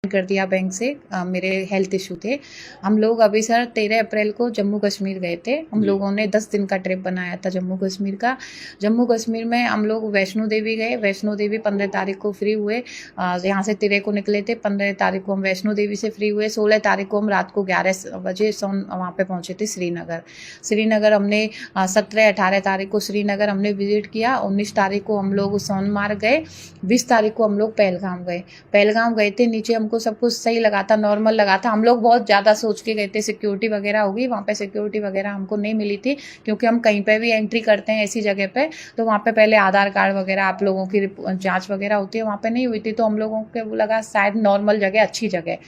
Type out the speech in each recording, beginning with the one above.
कर दिया बैंक से। मेरे हेल्थ इशू थे। हम लोग अभी सर 13 अप्रैल को जम्मू कश्मीर गए थे। हम लोगों ने 10 दिन का ट्रिप बनाया था जम्मू कश्मीर का। जम्मू कश्मीर में हम लोग वैष्णो देवी गए। वैष्णो देवी 15 तारीख को फ्री हुए। यहाँ से 13 को निकले थे। 15 तारीख को हम वैष्णो देवी से फ्री हुए। 16 तारीख को हम रात को 11 बजे वहाँ पे पहुँचे थे श्रीनगर। श्रीनगर हमने 17-18 तारीख को श्रीनगर हमने विजिट किया। 19 तारीख को हम लोग सोनमार्ग गए। 20 तारीख को हम लोग पहलगाम गए। पहलगाम गए थे, नीचे हमको सब कुछ सही लगा था, नॉर्मल लगा था। हम लोग बहुत ज़्यादा सोच के गए थे सिक्योरिटी वगैरह होगी, वहाँ पे सिक्योरिटी वगैरह हमको नहीं मिली थी, क्योंकि हम कहीं पे भी एंट्री करते हैं ऐसी जगह पे तो वहाँ पे पहले आधार कार्ड वगैरह आप लोगों की जांच वगैरह होती है, वहाँ पे नहीं हुई थी। तो हम लोगों को लगा शायद नॉर्मल जगह, अच्छी जगह।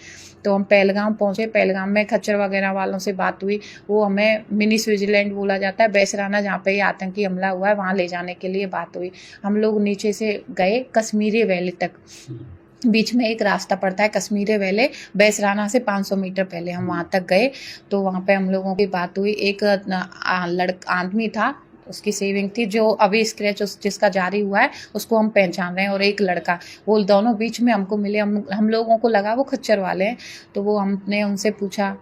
तो हम पहलगाम पहुँचे। पहलगाम में खच्चर वगैरह वालों से बात हुई। वो हमें मिनी स्विट्जरलैंड बोला जाता है, बैसराना, जहाँ पे ये आतंकी हमला हुआ है, वहाँ ले जाने के लिए बात हुई। हम लोग नीचे से गए कश्मीरी वैली तक। बीच में एक रास्ता पड़ता है कश्मीरी वैली, बैसराना से 500 मीटर पहले हम वहाँ तक गए। तो वहाँ पे हम लोगों की बात हुई। एक आदमी था, उसकी सेविंग थी, जो अभी स्क्रैच जिसका जारी हुआ है उसको हम पहचान रहे हैं, और एक लड़का, वो दोनों बीच में हमको मिले। हम लोगों को लगा वो खच्चर वाले हैं। तो वो हमने उनसे पूछा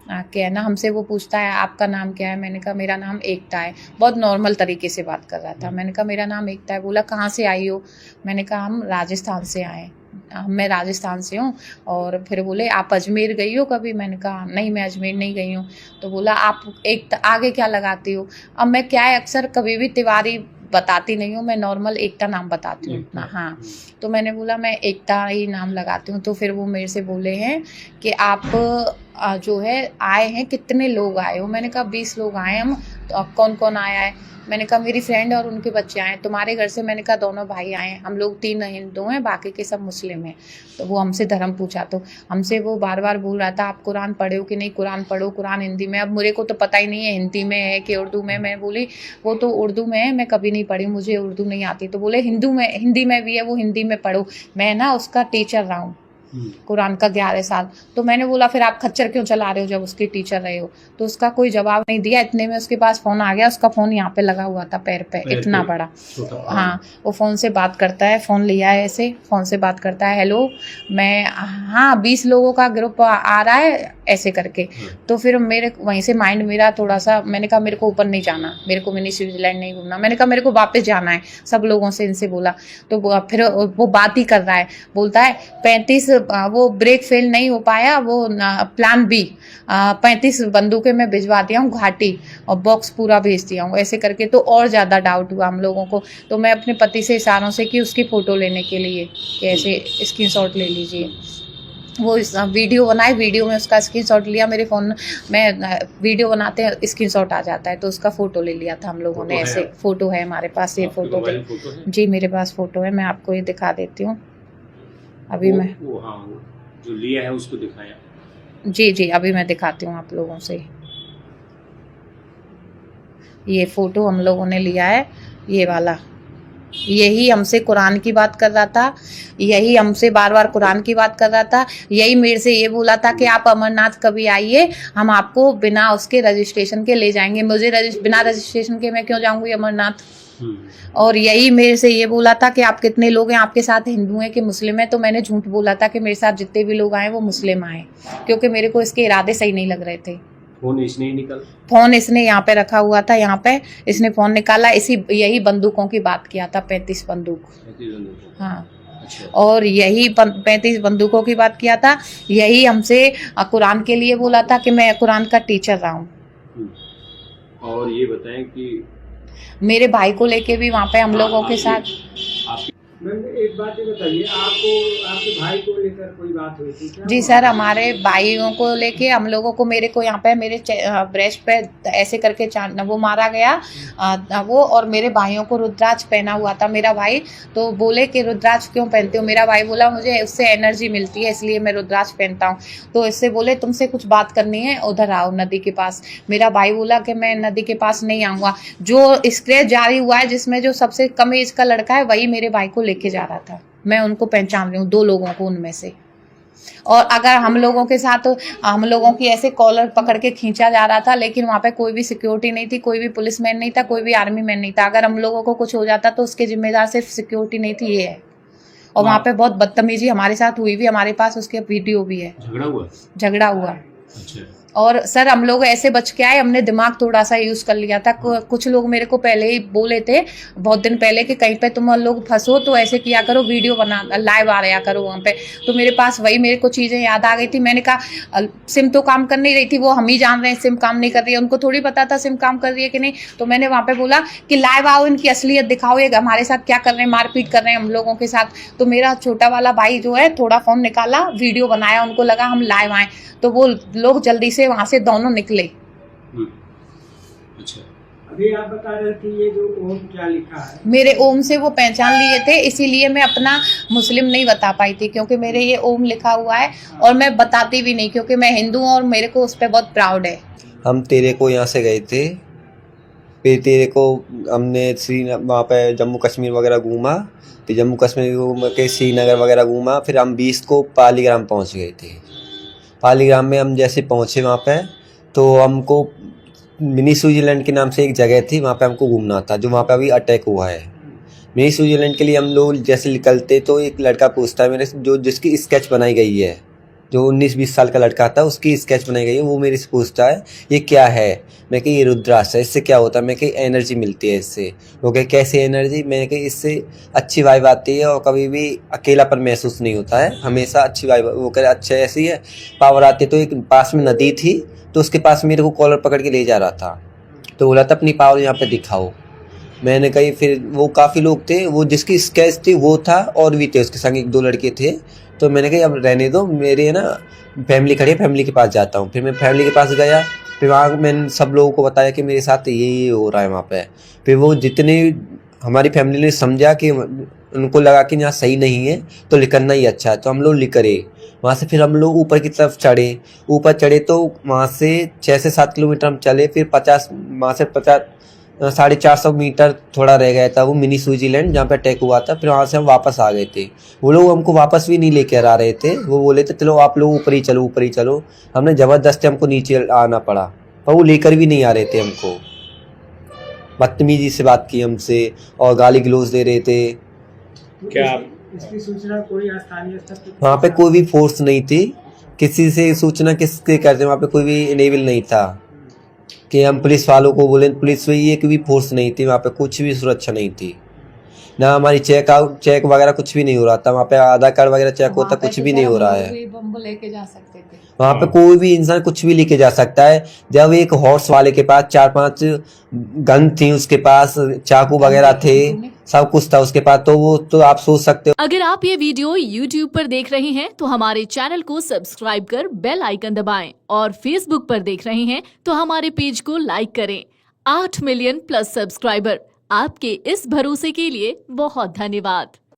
क्या ना, हमसे वो पूछता है आपका नाम क्या है। मैंने कहा मेरा नाम एकता है। बहुत नॉर्मल तरीके से बात कर रहा था। मैंने कहा मेरा नाम एकता है। बोला कहाँ से आई हो। मैंने कहा हम राजस्थान से आए, मैं राजस्थान से हूँ। और फिर बोले आप अजमेर गई हो कभी। मैंने कहा नहीं, मैं अजमेर नहीं गई हूँ। तो बोला आप एक आगे क्या लगाती हो। अब मैं क्या है, अक्सर कभी भी तिवारी बताती नहीं हूँ, मैं नॉर्मल एकता नाम बताती हूँ अपना। हाँ, तो मैंने बोला मैं एकता ही नाम लगाती हूँ। तो फिर वो मेरे से बोले हैं कि आप जो है आए हैं, कितने लोग आए हो। मैंने कहा 20 लोग आए हम। तो कौन कौन आया है। मैंने कहा मेरी फ्रेंड और उनके बच्चे आए हैं। तुम्हारे घर से। मैंने कहा दोनों भाई आए हैं, हम लोग 3 हिंदू हैं, बाकी के सब मुस्लिम हैं। तो वो हमसे धर्म पूछा। तो हमसे वो बार बार बोल रहा था आप कुरान पढ़े हो कि नहीं, कुरान पढ़ो, कुरान हिंदी में। अब मेरे को तो पता ही नहीं है हिंदी में है कि उर्दू में। मैं बोली वो तो उर्दू में है, मैं कभी नहीं पढ़ी, मुझे उर्दू नहीं आती। तो बोले हिंदी में भी है, वो हिंदी में पढ़ो। मैं ना उसका टीचर रहा हूँ कुरान का 11 साल। तो मैंने बोला फिर आप खच्चर क्यों चला रहे हो जब उसके टीचर रहे हो। तो उसका कोई जवाब नहीं दिया। इतने में उसके पास फोन आ गया। उसका फोन यहाँ पे लगा हुआ था, पैर पे इतना बड़ा। हाँ, वो फोन से बात करता है, फोन लिया है ऐसे, फोन से बात करता है, हेलो मैं, हाँ 20 लोगों का ग्रुप आ रहा है ऐसे करके। तो फिर मेरे वहीं से माइंड मेरा थोड़ा सा, मैंने कहा मेरे को ऊपर नहीं जाना, मेरे को मिनी स्विट्जरलैंड नहीं घूमना। मैंने कहा मेरे को वापस जाना है, सब लोगों से इनसे बोला। तो फिर वो बात ही कर रहा है, बोलता है 35 वो ब्रेक फेल नहीं हो पाया, वो प्लान बी 35 बंदूकें मैं भिजवा दिया हूँ घाटी, और बॉक्स पूरा भेज दिया हूँ ऐसे करके। तो और ज़्यादा डाउट हुआ हम लोगों को। तो मैं अपने पति से इशारों से कि उसकी फ़ोटो लेने के लिए कि ऐसे स्क्रीनशॉट ले लीजिए। वो वीडियो बनाए, वीडियो में उसका स्क्रीनशॉट लिया। मेरे फ़ोन में वीडियो बनाते हैं स्क्रीनशॉट आ जाता है, तो उसका फ़ोटो ले लिया था हम लोगों ने ऐसे। फ़ोटो है हमारे पास, ये फ़ोटो जी मेरे पास फ़ोटो है, मैं आपको ये दिखा देती हूँ अभी। मैं जो लिया है उसको दिखाया। जी अभी मैं दिखाती हूँ आप लोगों से। ये फ़ोटो हम लोगों ने लिया है, ये वाला। यही हमसे कुरान की बात कर रहा था, यही हमसे बार बार कुरान की बात कर रहा था। यही मेरे से ये बोला था कि आप अमरनाथ कभी आइए, हम आपको बिना उसके रजिस्ट्रेशन के ले जाएंगे। मुझे बिना रजिस्ट्रेशन के मैं क्यों जाऊंगी अमरनाथ। और यही मेरे से ये बोला था कि आप कितने लोग हैं आपके साथ, हिंदू हैं कि मुस्लिम हैं। तो मैंने झूठ बोला था कि मेरे साथ जितने भी लोग आए वो मुस्लिम आए, क्योंकि मेरे को इसके इरादे सही नहीं लग रहे थे। फोन इसने ही निकाला, फोन इसने यहाँ पे रखा हुआ था, यहाँ पे इसने फोन निकाला। यही बंदूकों की बात किया था, 35 बंदूक। हाँ, और यही 35 बंदूकों की बात किया था। यही हमसे कुरान के लिए बोला था कि मैं कुरान का टीचर रहा हूँ। और ये बताएं कि मेरे भाई को लेके भी वहाँ पे हम लोगों के साथ। मैम एक बात ये बताइए, आपको आपके भाई को लेकर कोई बात हुई थी क्या? जी सर, हमारे भाइयों को लेके हम लोगों को, मेरे को यहाँ पे मेरे ब्रेस्ट पे ऐसे करके वो मारा गया वो, और मेरे भाइयों को रुद्राक्ष पहना हुआ था मेरा भाई। तो बोले कि रुद्राक्ष क्यों पहनते हो। मेरा भाई बोला मुझे उससे एनर्जी मिलती है इसलिए मैं रुद्राक्ष पहनता हूँ। तो इससे बोले तुमसे कुछ बात करनी है, उधर आओ नदी के पास। मेरा भाई बोला कि मैं नदी के पास नहीं आऊँगा। जो स्क्रैच जारी हुआ है जिसमें जो सबसे कम एज का लड़का है वही मेरे भाई को लेके जा रहा था। मैं उनको पहचान रही हूँ, 2 लोगों को उनमें से। और अगर हम लोगों के साथ, हम लोगों की ऐसे कॉलर पकड़ के खींचा जा रहा था, लेकिन वहाँ पे कोई भी सिक्योरिटी नहीं थी, कोई भी पुलिस मैन नहीं था, कोई भी आर्मी मैन नहीं था। अगर हम लोगों को कुछ हो जाता तो उसके जिम्मेदार सिर्फ सिक्योरिटी नहीं थी, ये है। और वहाँ पे बहुत बदतमीजी हमारे साथ हुई भी, हमारे पास उसके वीडियो भी है, झगड़ा हुआ। अच्छा। और सर हम लोग ऐसे बच के आए, हमने दिमाग थोड़ा सा यूज कर लिया था। कुछ लोग मेरे को पहले ही बोले थे बहुत दिन पहले कि कहीं पे तुम लोग फंसो तो ऐसे किया करो, वीडियो बना लाइव आ रहा करो वहाँ पे। तो मेरे पास वही मेरे को चीज़ें याद आ गई थी। मैंने कहा सिम तो काम कर नहीं रही थी, वो हम ही जान रहे हैं सिम काम नहीं कर रही है, उनको थोड़ी पता था सिम काम कर रही है कि नहीं। तो मैंने वहाँ पे बोला कि लाइव आओ, इनकी असलियत दिखाओ, ये हमारे साथ क्या कर रहे हैं, मारपीट कर रहे हैं हम लोगों के साथ। तो मेरा छोटा वाला भाई जो है थोड़ा फ़ोन निकाला, वीडियो बनाया, उनको लगा हम लाइव आए, तो वो लोग जल्दी से वहाँ से दोनों निकले। अच्छा। अभी आप बता रहे थे ये जो ओम क्या लिखा है, मेरे ओम से वो पहचान लिए थे, इसीलिए मैं अपना मुस्लिम नहीं बता पाई थी, क्योंकि मेरे ये ओम लिखा हुआ है और मैं बताती भी नहीं, क्योंकि मैं हिंदू हूँ और मेरे को उस पर बहुत प्राउड है। हम तेरे को यहाँ से गए थे, फिर तेरे को हमने वहाँ पे जम्मू कश्मीर वगैरह घूमा, फिर जम्मू कश्मीर घूम के श्रीनगर वगैरह घूमा, फिर हम 20 को पालीग्राम पहुँच गए थे। पालीग्राम में हम जैसे पहुँचे वहाँ पे तो हमको मिनी स्विट्ज़रलैंड के नाम से एक जगह थी, वहाँ पे हमको घूमना था, जो वहाँ पे अभी अटैक हुआ है। मिनी स्विट्ज़रलैंड के लिए हम लोग जैसे निकलते तो एक लड़का पूछता है मेरे से, जो जिसकी स्केच बनाई गई है, जो 19-20 साल का लड़का था, उसकी स्केच बनाई गई है, वो मेरे से पूछता है ये क्या है। मैं कही ये रुद्राक्ष है, इससे क्या होता है। मैं कही एनर्जी मिलती है इससे। वो कहे कैसे एनर्जी। मैं कही इससे अच्छी वाइब आती है और कभी भी अकेलापन महसूस नहीं होता है, हमेशा अच्छी वाइब। वो कहे अच्छा ऐसी है, पावर आती है। तो एक पास में नदी थी, तो उसके पास मेरे को कॉलर पकड़ के ले जा रहा था, तो बोला था अपनी पावर यहाँ पे दिखाओ। मैंने कही, फिर वो काफ़ी लोग थे, वो जिसकी स्केच थी वो था, और भी थे उसके संग 1-2 लड़के थे। तो मैंने कही अब रहने दो, मेरे ना फैमिली खड़ी है, फैमिली के पास जाता हूँ। फिर मैं फैमिली के पास गया, फिर वहाँ मैंने सब लोगों को बताया कि मेरे साथ ये हो रहा है वहाँ पे। फिर वो जितने हमारी फैमिली ने समझा कि उनको लगा कि यहाँ सही नहीं है तो निकलना ही अच्छा है, तो हम लोग निकले वहाँ से। फिर हम लोग ऊपर की तरफ ऊपर चढ़े तो वहाँ से 6 से 7 किलोमीटर हम चले। फिर 450 मीटर थोड़ा रह गया था वो मिनी स्विट्ज़रलैंड जहाँ पे अटैक हुआ था। फिर वहाँ से हम वापस आ गए थे। वो लोग हमको वापस भी नहीं लेकर आ रहे थे, वो बोले थे चलो आप लोग ऊपर ही चलो, ऊपर ही चलो। हमने ज़बरदस्ती हमको नीचे आना पड़ा, पर वो लेकर भी नहीं आ रहे थे हमको। बदतमीजी से बात की हमसे और गाली गलौज दे रहे थे। क्या इसकी सूचना कोई स्थानीय स्तर पर वहाँ पे कोई भी फोर्स नहीं थी, किसी से सूचना किसके करते, वहाँ पे कोई भी इनेबल नहीं था कि हम पुलिस वालों को बोलें। पुलिस में ये कोई भी फोर्स नहीं थी, वहाँ पे कुछ भी सुरक्षा नहीं थी, ना हमारी चेक वगैरह कुछ भी नहीं हो रहा था। वहाँ पे आधार कार्ड वगैरह चेक होता, कुछ भी नहीं हो रहा है। बम लेके जा सकते थे वहाँ पे कोई भी इंसान कुछ भी लेके जा सकता है। जब एक हॉर्स वाले के पास 4-5 गन थी, उसके पास चाकू वगैरह थे, सब कुछ था उसके पास, तो वो तो आप सोच सकते हो। अगर आप ये वीडियो YouTube पर देख रहे हैं तो हमारे चैनल को सब्सक्राइब कर बेल आइकन दबाएं, और Facebook पर देख रहे हैं तो हमारे पेज को लाइक करें। 8 मिलियन प्लस सब्सक्राइबर, आपके इस भरोसे के लिए बहुत धन्यवाद।